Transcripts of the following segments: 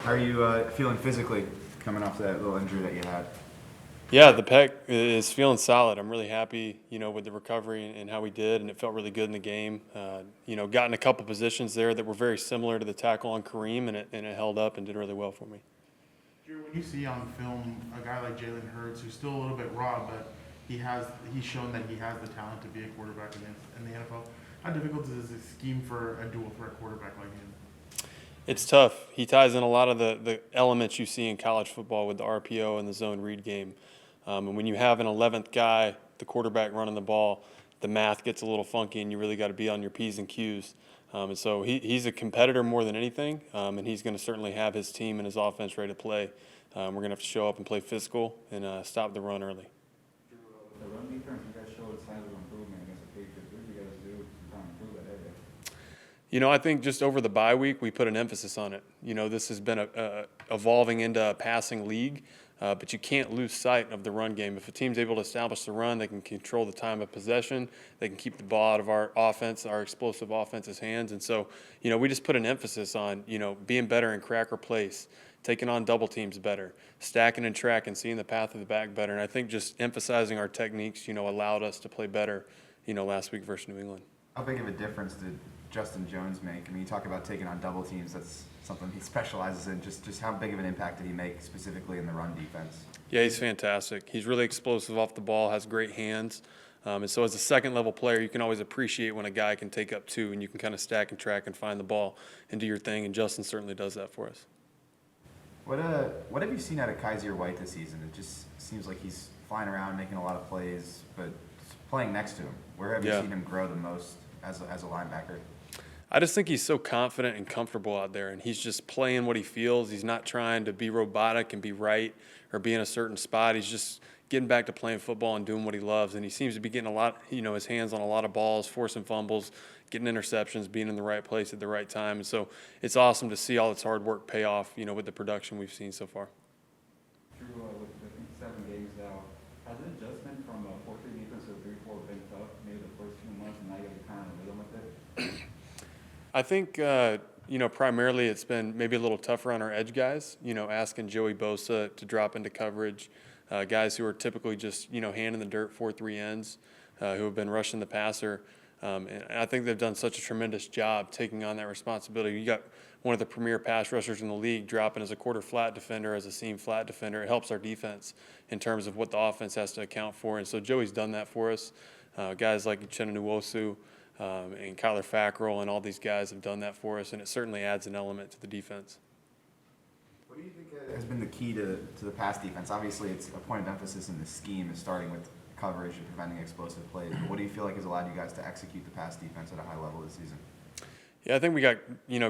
How are you feeling physically coming off that little injury that you had? Yeah, the pec is feeling solid. I'm really happy, with the recovery and how we did, and it felt really good in the game. Got in a couple positions there that were very similar to the tackle on Kareem, and it held up and did really well for me. Drew, when you see on film a guy like Jalen Hurts, who's still a little bit raw, but he's shown that he has the talent to be a quarterback in the NFL. How difficult is this scheme for a dual threat quarterback like him? It's tough. He ties in a lot of the elements you see in college football with the RPO and the zone read game. And when you have an 11th guy, the quarterback running the ball, the math gets a little funky, and you really got to be on your P's and Q's. And so he's a competitor more than anything, and he's going to certainly have his team and his offense ready to play. We're going to have to show up and play physical and stop the run early. The run defense, you guys showed signs of improvement against the Patriots. What did you guys do to kind of improve that area? I think just over the bye week, we put an emphasis on it. This has been evolving into a passing league, but you can't lose sight of the run game. If a team's able to establish the run, they can control the time of possession. They can keep the ball out of our offense, our explosive offense's hands. And so, we just put an emphasis on, being better in crack or place, taking on double teams better, stacking and tracking, seeing the path of the back better. And I think just emphasizing our techniques, allowed us to play better, last week versus New England. How big of a difference did Justin Jones make? I mean, you talk about taking on double teams. That's something he specializes in. Just how big of an impact did he make specifically in the run defense? Yeah, he's fantastic. He's really explosive off the ball, has great hands. And so as a second-level player, you can always appreciate when a guy can take up two and you can kind of stack and track and find the ball and do your thing, and Justin certainly does that for us. What have you seen out of Kaiser White this season? It just seems like he's flying around, making a lot of plays, but playing next to him. Where have you seen him grow the most as a linebacker? I just think he's so confident and comfortable out there, and he's just playing what he feels. He's not trying to be robotic and be right or be in a certain spot. He's just getting back to playing football and doing what he loves, and he seems to be getting a lot, his hands on a lot of balls, forcing fumbles, getting interceptions, being in the right place at the right time. And so it's awesome to see all this hard work pay off, with the production we've seen so far. Drew, with I think 7 games now, has the adjustment from a 4-3 defense to a 3-4 been tough? Maybe the first few months, and now you have to kind of rhythm with it? I think, primarily it's been maybe a little tougher on our edge guys, asking Joey Bosa to drop into coverage, guys who are typically just, hand in the dirt 4-3 ends, who have been rushing the passer. And I think they've done such a tremendous job taking on that responsibility. You got one of the premier pass rushers in the league dropping as a quarter flat defender, as a seam flat defender. It helps our defense in terms of what the offense has to account for. And so Joey's done that for us. Guys like Uchenna Nwosu, and Kyler Fackrell and all these guys have done that for us, and it certainly adds an element to the defense. What do you think has been the key to the pass defense? Obviously, it's a point of emphasis in the scheme is starting with coverage and preventing explosive plays. But what do you feel like has allowed you guys to execute the pass defense at a high level this season? Yeah, I think we got,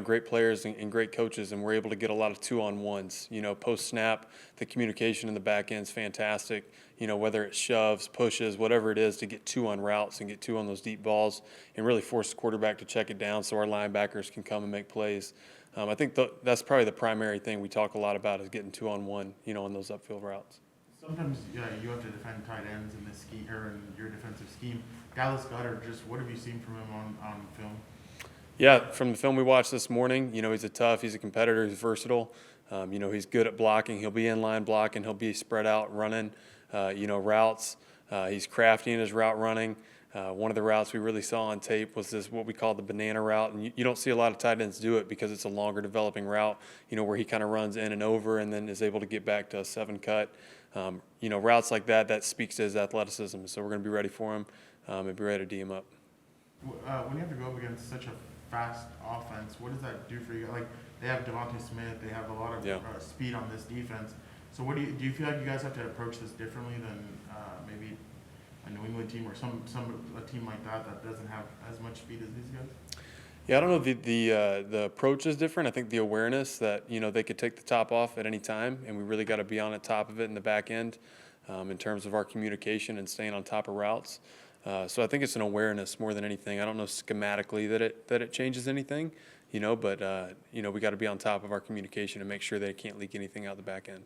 great players and great coaches, and we're able to get a lot of 2-on-1s. Post-snap, the communication in the back end is fantastic. Whether it's shoves, pushes, whatever it is, to get 2 on routes and get 2 on those deep balls and really force the quarterback to check it down so our linebackers can come and make plays. I think that's probably the primary thing we talk a lot about is getting 2-on-1, on those upfield routes. Sometimes you have to defend tight ends in this scheme or in your defensive scheme. Dallas Goedert, just what have you seen from him on film? Yeah, from the film we watched this morning, he's a competitor, he's versatile. He's good at blocking. He'll be in line blocking. He'll be spread out running, routes. He's crafty in his route running. One of the routes we really saw on tape was this, what we call the banana route. And you don't see a lot of tight ends do it because it's a longer developing route, where he kind of runs in and over and then is able to get back to a 7-cut. Routes like that speaks to his athleticism. So we're going to be ready for him and be ready to D him up. When you have to go up against such a fast offense, what does that do for you? Like, they have DeVonta Smith, they have a lot of speed on this defense. So what do you feel like you guys have to approach this differently than maybe a New England team or a team like that doesn't have as much speed as these guys? Yeah, I don't know if the approach is different. I think the awareness that, they could take the top off at any time, and we really got to be on the top of it in the back end in terms of our communication and staying on top of routes. So I think it's an awareness more than anything. I don't know schematically that it changes anything, but we got to be on top of our communication and make sure they can't leak anything out the back end.